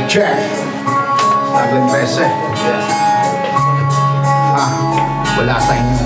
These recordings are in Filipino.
Check. Agad pese. Wala sa inyo.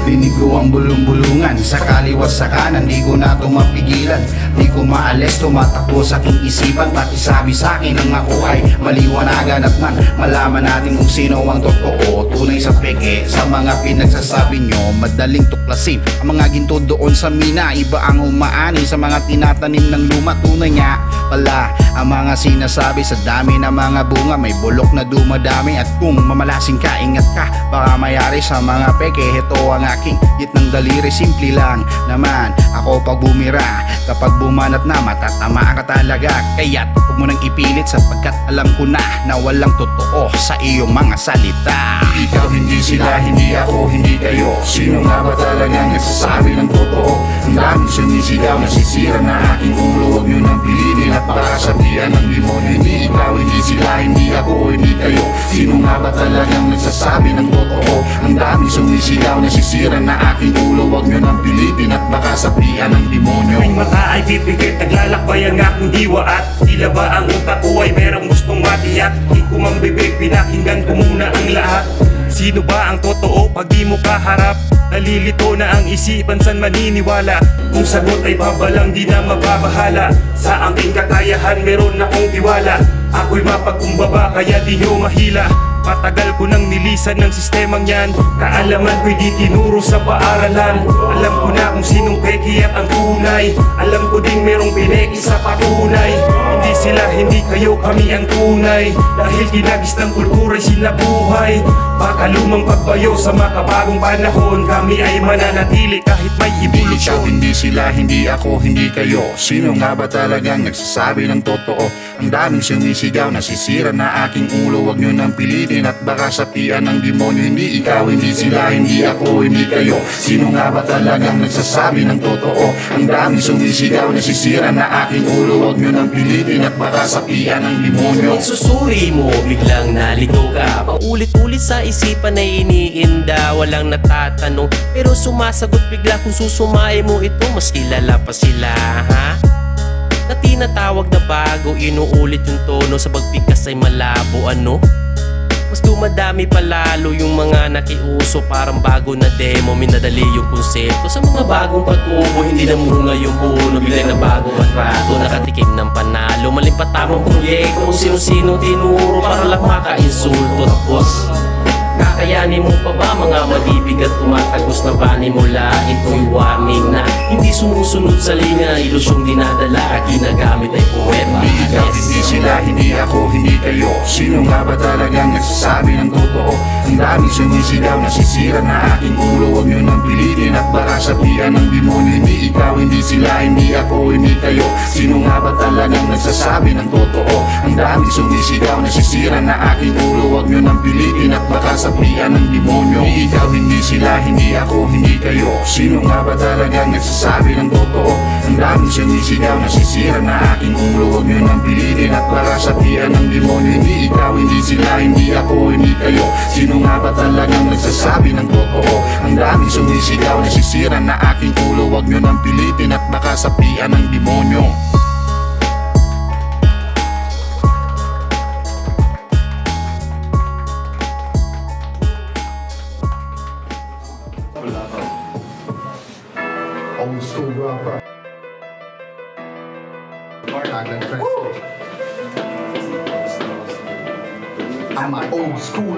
Dinig ko ang bulong-bulungan sa kaliwas sa kanan, di ko na ito mapigilan. Di ko maalis, tumatakbo sa aking isipan. Pati sabi sa akin ang ako ay maliwanagan at man malaman natin kung sino ang totoo. Tunay sa peke, sa mga pinagsasabi nyo, madaling tuklasin ang mga ginto doon sa mina. Iba ang humaani sa mga tinatanim ng luma. Tunay nga pala ang mga sinasabi sa dami ng mga bunga. May bulok na dumadami at kung mamalasin ka, ingat ka, baka mayari sa mga peke. Ito ang aking gitnang daliri, simple lang naman ako pag bumira. Kapag bumanat na, matatamaan ka talaga. Kaya't huwag mo nang ipilit sapagkat alam ko na na walang totoo sa iyong mga salita. Ikaw, hindi sila, hindi ako, hindi kayo. Sino nga ba talagang nagsasabi ng totoo? Ang daming sumisigaw, nasisira na aking ulo. Huwag nyo nang pilitin at baka sabihan ng demonyo. Hindi ikaw, hindi sila, hindi ako, hindi kayo. Sino nga ba talagang nagsasabi ng totoo? Ang daming sumisigaw, nasisira na aking ulo. Huwag nyo nang pilitin at baka sabihan ng demonyo. Ang mata ay pipikit, naglalakbay ang aking diwa. At tila ba ang utak ko ay merong gustong matiyak? Di ko mambibig, pinakinggan ko muna ang lahat. Sino ba ang totoo pag di mo kaharap? Nalilito na ang isipan, san maniniwala? Kung sagot ay babalang, di na mababahala. Sa aking kakayahan meron akong tiwala. Ako'y mapagkumbaba kaya di nyo mahila. Matagal ko nang nilisan ng sistemang yan. Kaalaman ko'y di tinuro sa paaralan. Alam ko na kung sinong peki at ang tunay. Alam ko ding merong pineki sa patunay. Hindi sila, hindi kayo, kami ang tunay. Dahil ginagis ng kultura'y sinabuhay. Baka lumang pagbayo sa makabagong panahon. Kami ay mananatili kahit may evolusyon. Hindi sila, hindi ako, hindi kayo. Sino nga ba talagang nagsasabi ng totoo? Ang daming sumisigaw, nasisira na aking ulo. Huwag nyo nang pilitin at baka sapian ng demonyo. Hindi ikaw, hindi sila, hindi ako, hindi kayo. Sino nga ba talagang nagsasabi ng totoo? Ang daming sumisigaw, nasisira na aking ulo. Huwag nyo nang pilitin at baka sapian ng demonyo. Susuri mo, biglang nalito ka. Paulit-ulit sa isipan ay iniinda. Walang natatanong, pero sumasagot bigla. Kung susumay mo ito, mas kilala pa sila, ha? Na tinatawag na bago, inuulit yung tono. Sa pagpikas ay malabo, ano? Mas dumadami pa lalo yung mga nakiuso. Parang bago na demo, minadali yung konsepto. Sa mga bagong patubo, hindi na munga yung puno. Bigla na bago at rato, nakatikim ng panalo. Maling pa tamang proyekto, kung sino-sino tinuro para lang maka-insulto. Tapos kakayanin mo pa ba mga mabibigat tumatagos na bani mula? Ito'y warning na hindi sumusunod sa linya. Ilusyong dinadala at ginagamit ay poema. Hindi ikaw, hindi sila, hindi ako, hindi kayo. Sino nga ba talagang nagsasabi ng totoo? Ang daming sumisigaw, nasisira na aking ulo. Huwag nyo nang pilitin at baka sabihan ng demonyo. Hindi ikaw, hindi sila, hindi ako, hindi kayo. Sino nga ba talagang nagsasabi ng totoo? Ang daming sumisigaw, nasisira na aking ulo. Huwag nyo nang pilitin at baka sabihan ng demonyo. Hindi ikaw, hindi sila, hindi ako, hindi kayo. Sino nga ba talagang nagsasabi ng totoo? Ang daming sumisigaw, nasisira na aking ulo. Huwag nyo nang pilitin at baka sabihan ng demonyo. Hindi ikaw, hindi sila, hindi ako, hindi kayo. Sino nga ba talagang nagsasabi ng totoo? Ang daming sumisigaw, nasisira na aking ulo. Huwag nyo nang pilitin at baka sabihan ng demonyo. Old school rapper. I'm an old school.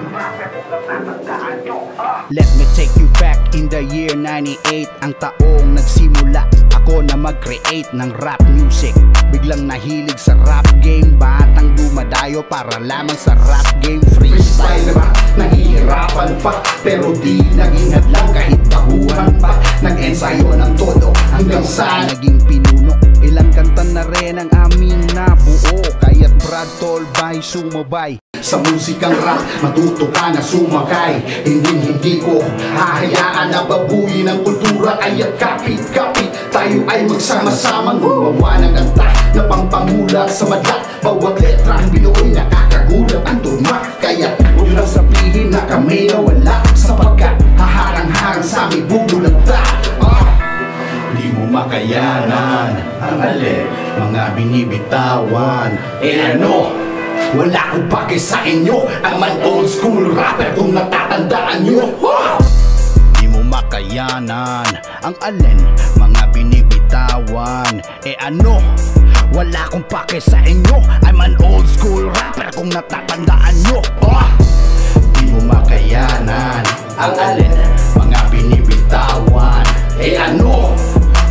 Let me take you back in the year 98. Ang taong nagsimula ako na mag-create ng rap music. Biglang nahilig sa rap game. Batang dumadayo para lamang sa rap game. Freestyle rap, nahihirapan pa. Pero di naging hadlang kahit baguhan pa. Nag-ensayo ng todo hanggang sa naging pinuno. Ilang kanta na rin ang aming nabuo. Kaya't Brad Tolbay sumabay. Sa musikang rap, matuto ka na sumakay. Hindi ko hahayaan na babuyin ang kultura. Kaya't kapit-kapit tayo ay magsama-samang gumawa ng kanta na pangpangulat sa madla. Bawat letra ang binuoy nakakagulat ang turma. Kaya huwag nyo lang sabihin na kami na wala, sapagkat haharang-harang sa aming bubulagta. Di mo makayanan ang alin, mga binibitawan. Ano? Wala akong pake sa inyo, ang man old school rapper kung natatandaan nyo. Di mo makayanan ang alin, mga binibitawan. Ano? Wala akong pake sa inyo, I'm an old school rapper kung natatandaan nyo. Di mo makayanan ang alin, mga binibitawan. Ano?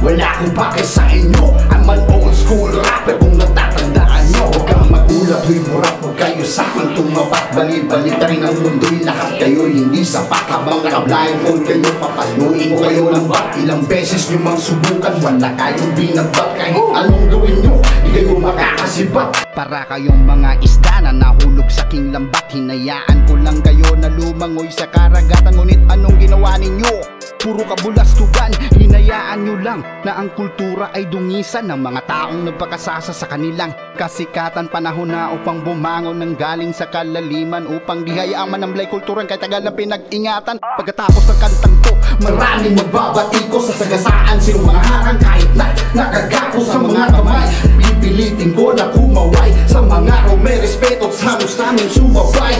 Wala akong pake sa inyo, I'm an old school rapper kung natatandaan nyo. Huwag kang magulat, huy murap, huwag kayo sakang tumapat. Bali-balik na rin ang mundo'y lahat kayo hindi sapat. Habang naka-blindfold kayo, papaluin ko kayo ng bat. Ilang beses nyo mang subukan, wala kayong binabat. Kahit anong gawin nyo, di kayo makakasibat. Para kayong mga isda na nahulog sa king lambat. Hinayaan ko lang kayo na lumangoy sa karagatan. Ngunit anong ginawa ninyo? Puro kabulastugan, hinayaan nyo lang na ang kultura ay dungisan ng mga taong nagpakasasa sa kanilang kasikatan. Panahon na upang bumangon ng galing sa kalaliman, upang dihayaan manamlay kulturan kahit tagal na pinag-ingatan. Pagkatapos ng kantang to, maraming magbabati ko sa sagasaan. Sino mga harang kahit na nakagapo sa mga kamay. Pipilitin ko na kumaway sa mga may respeto at sanos namin sumabay.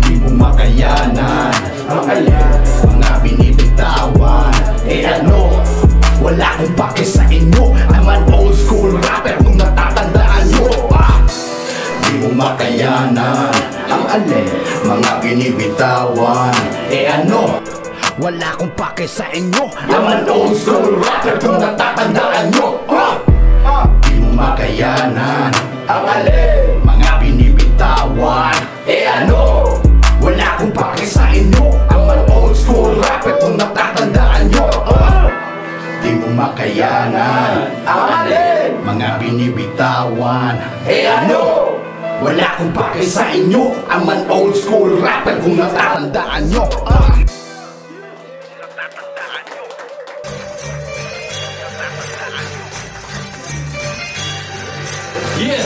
Di mo makayanan ang alin, mga binibitawan. Ano? Wala akong pake sa inyo, I'm an old school rapper kung natatandaan nyo. Di mo makayanan ang alin, mga binibitawan. Ano? Wala akong pake sa inyo, I'm an old school rapper kung natatandaan nyo. Di mo makayanan ang alin, mga binibitawan. Ano? Wala akong pake sa inyo, I'm an old school rapper kung natatandaan nyo. Di mo makayanan ang alin, mga binibitawan. Ano? Wala akong pake sa inyo, I'm an old school rapper kung natatandaan nyo. Yeah.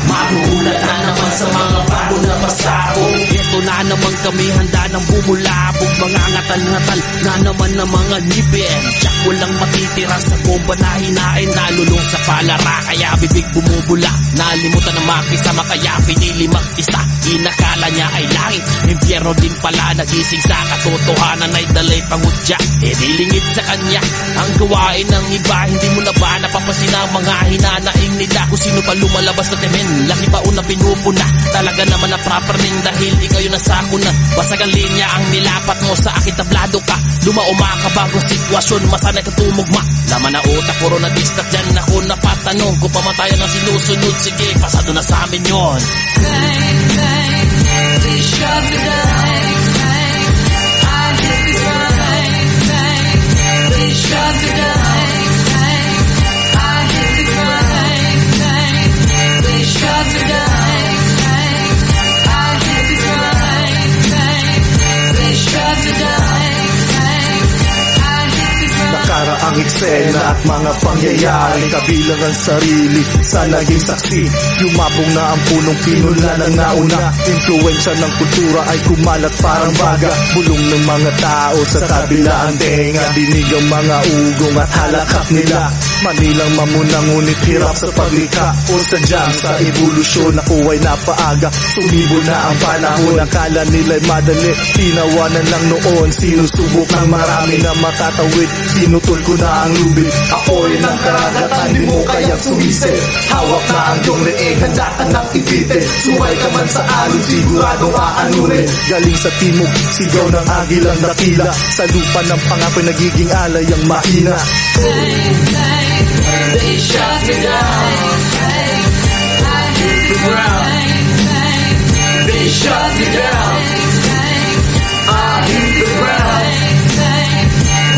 Magulat na naman sa mga bago na pasabog. Ito na naman kami, handa ng bumulabog. Mga ngatal-ngatal na naman ng mga ngipin. Tsak walang matitira sa bomba na hinain. Nalulong sa palara, kaya bibig bumubula. Nalimutan na makisama, kaya pinili mag-isa. Inakala niya ay langit, impyerno din pala. Nagising sa katotohanan ay dalay pangudya. Nilingit sa kanya ang gawain ng iba. Hindi mo na ba napapasin ang mga hinanaing nila? Kung sino pa lumalabas na temen, laki ba una pinupuna? Talaga naman na properning dahil ikaw yung nasako na. Basag ang linya ang nilapat mo sa akin, tablado ka. Lumauma ka bagong sitwasyon, masanay ka tumugma. Laman na utak, puro na distak dyan. Ako napatanong kung pamatayan ang sinusunod. Sige, pasado na sa amin yun. Bang, bang, they shut me down. Bang, I hit the grind. Bang, they shut me down. Bang, I hit the grind. Bang, they shut me down. Bang, I hit the grind. Bang, they shut me down. Bang, I hit the grind. Nakaraang eksena at mga pangyayari, kabilang ang sarili sa naging saksi. Yumabong na ang punong pinula ng nauna. Impluensya ng kultura ay kumalat parang baga. Bulong ng mga tao sa kabilaan tenga. Dinig ang mga ugong at halakak nila. Manilang mamuna ngunit hirap sa paglikha. O sadyang sa evolusyon ako ay napaaga. Sumibo na ang panahon, akala nila'y madali. Tinawanan lang noon, sinusubok ng marami na matatawid. Pinutol ko na ang lubid. Ako'y ng karagatan, di mo kayang sumisid. Hawak na ang iyong leeg, handa ka nang ipitin. Suway ka man sa alon, siguradong aanunin. Galing sa timog, sigaw ng agilang dakila. Sa lupa ng pangapoy, nagiging alay ang mahina. Bang, bang, they shut me down. Bang, I hit the ground. Bang, bang, they shut me down. Bang, I hit the ground,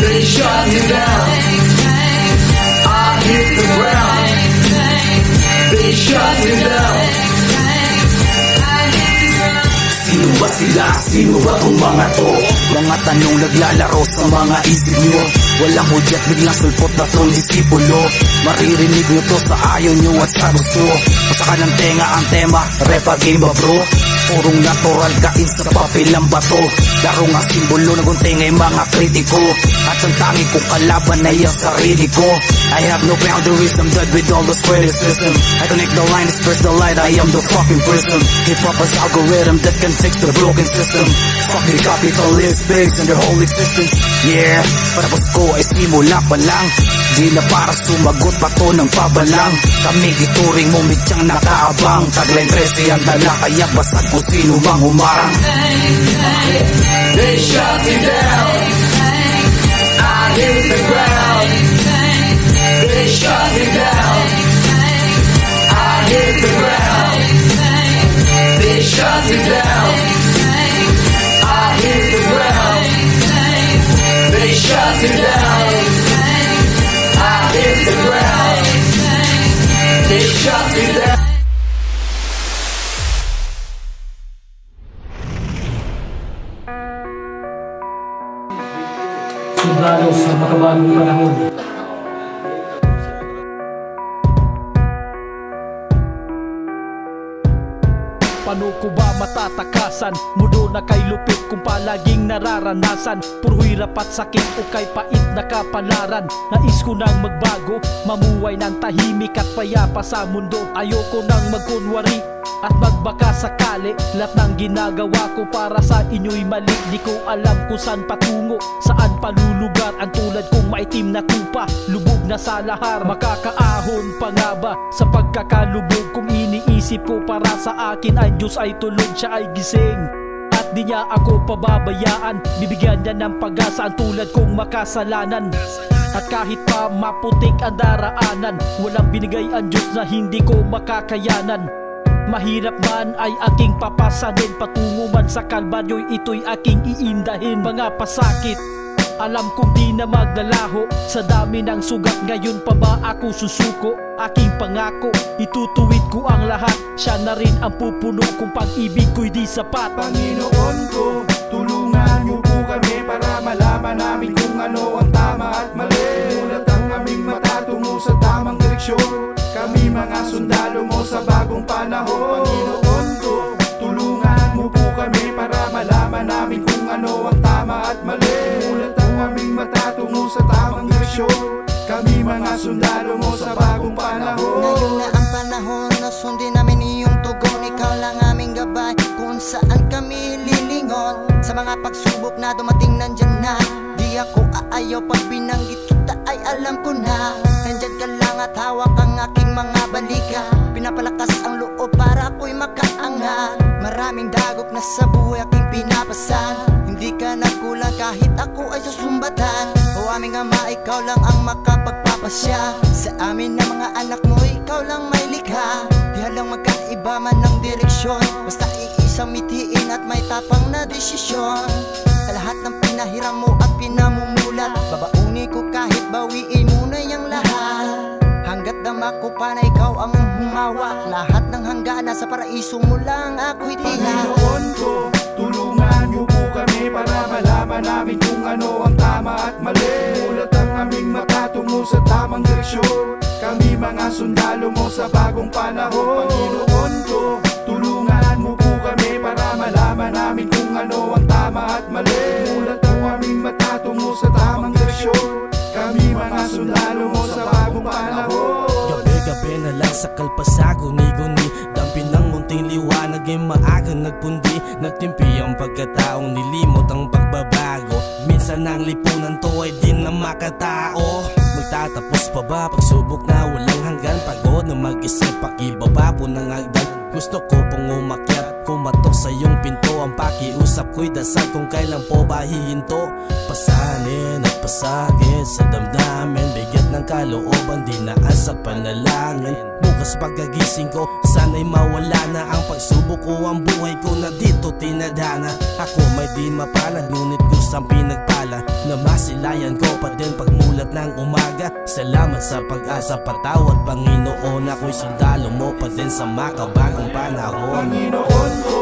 they shut me down. I hit the ground, they shut me down. Sino ba sila? Sino ba tong mga to? Mga tanong naglalaro sa mga isip nyo. Walang hudyat, biglang sulpot na tong disipulo. Maririnig nyo to sa ayaw nyo at sa gusto. Pasaka ng tenga ang tema, repa game ba bro? Purong natural kain sa papel ang bato. Laro nga simbolo na gunting ay mga kritiko. At ang tangi kong kalaban ay ang sarili ko. I have no boundaries, I'm dead with all this criticism. I connect the line, disperse the light, I am the fucking prism. Hip-hop is algorithm that can fix the broken system. Fuck the capitalist pigs and their whole existence. Yeah, patapos ko ay simula pa lang. Di na para sumagot pa to ng pabalang. Kami ituring mo mityang nakaabang. Tagline 13 ang dala kaya basag kung sino mang humarang. They shut me down, I hit the ground. They shut me down, I hit the ground. They shut me down, I hit the ground. They shut me down, I hit the ground. They shut me down. Sundalo sa makabagong panahon. Paano ko ba matatakasan? Mudo na kay lupit kung palaging nararanasan. Puro hirap at sakit o kay pait na kapalaran. Nais ko nang magbago, mamuhay ng tahimik at payapa sa mundo. Ayoko nang magkunwari at magbaka sakali. Lahat ng ginagawa ko para sa inyo'y mali. Di ko alam kung saan patungo, saan palulugar. Ang tulad kong maitim na tupa, lubog na sa lahar. Makakaahon pa nga ba sa pagkakalubog? Kung iniisip ko para sa akin ang Diyos ay tulog, siya ay gising at di niya ako pababayaan. Bibigyan niya ng pag-asa ang tulad kong makasalanan. At kahit pa maputik ang daraanan, walang binigay ang Diyos na hindi ko makakayanan. Mahirap man ay aking papasanin, patungo man sa kalbaryo'y ito'y aking iindahin. Mga pasakit, alam kong di na maglalaho sa dami ng sugat. Ngayon pa ba ako susuko? Aking pangako, itutuwid ko ang lahat. Siya na rin ang pupuno kung pag-ibig ko'y di sapat. Panginoon ko, tulungan niyo po kami para malaman namin kung ano ang tama at mali. Mulat ang aming mata tungo sa tamang direksyon. Kami mga sundalo mo sa bagong panahon. Panginoon ko, tulungan mo po kami para malaman namin kung ano ang tama at mali. Mulat ang aming mata tungo sa tamang direksyon. Kami mga sundalo mo sa bagong panahon. Ngayon na ang panahon na sundin namin iyong tugon. Ikaw lang aming gabay kung saan kami lilingon. Sa mga pagsubok na dumating nandyan na. Di ako aayaw pag binanggit kita ay alam ko na. Nandyan ka lang at hawak ang aking mga balika. Pinapalakas ang loob para ako'y makaangat. Maraming dagok na sa buhay aking pinapasan. Hindi ka nagkulang kahit ako ay susumbatan. O aming ama, ikaw lang ang makapagpapasya. Sa amin na mga anak mo, ikaw lang may likha. Di halang magkaiba man ng direksyon. Basta iisang mithiin at may tapang na desisyon. Sa lahat ng pinahiram mo at pinamumulat, babauni ko kahit bawiin mo na yung lahat. Hanggat dama ko pa na ikaw ang humawak. Lahat ng hangganan sa paraiso mo lang ako'y tila. Panginoon ko, tulungan niyo po kami para malaman namin kung ano ang tama at mali. Mulat ang aming mata tungo sa tamang direksyon. Kami mga sundalo mo sa bagong panahon. Panginoon ko, tulungan mo po kami para malaman namin kung ano ang tama at mali. Mulat ang aming mata tungo sa tamang direksyon. Kami mga sundalo mo sa bagong panahon. Gabi-gabi na lang sa kalpasa, guni-guni. Dampi ng munting liwanag ay maagang nagpundi. Nagtimpi ang pagkataong nilimot ang pagbabago. Minsan ang lipunan to ay di na makatao. Magtatapos pa ba pagsubok na walang hanggan? Pagod na mag-isip, pakibaba po ng hagdan. Gusto ko pong umakyat, kumatok sa iyong pinto. Ang pakiusap ko'y dasal kung kailan po ba hihinto. Pasanin at pasakit sa damdamin, bigyan ng kalooban, dinaan sa panalangin. Bukas pagkagising ko, sana'y mawala na ang pagsubok ko. Ang buhay ko na dito tinadhana. Ako may di mapalad, ngunit kusang pinagpala na masilayan ko pa din pagmulat ng umaga. Salamat sa pag-asa, patawad Panginoon. Ako'y sundalo mo pa din sa makabagong panahon. Panginoon ko,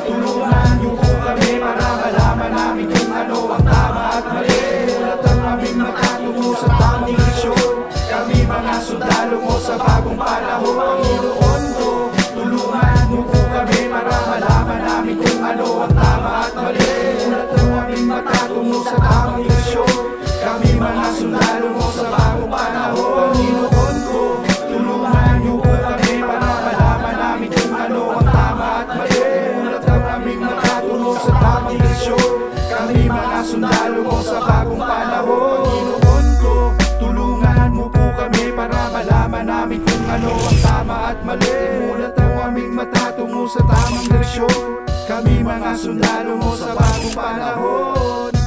tulungan niyo po kami para malaman namin kung ano ang tama at mali. Mulat ang aming matatungo sa tamang desisyon. Kami mga sundalo mo sa bagong panahon. Panginoon ko, tulungan niyo po kami para malaman namin kung ano ang tama at mali. Mulat ang aming matatungo sa tamang desisyon. Kami mga sundalo mo sa bagong panahon. Panginoon ko, tulungan niyo po kami para malaman namin kung ano ang tama at mali. Mulat ang aming matatungo sa tamang desisyon. Kami mga sundalo mo sa bagong panahon. Panginoon ko, tulungan mo po kami para malaman namin kung ano ang tama at mali. Mulat ang aming matatungo sa tamang desisyon. Kami mga sundalo mo sa bagong panahon.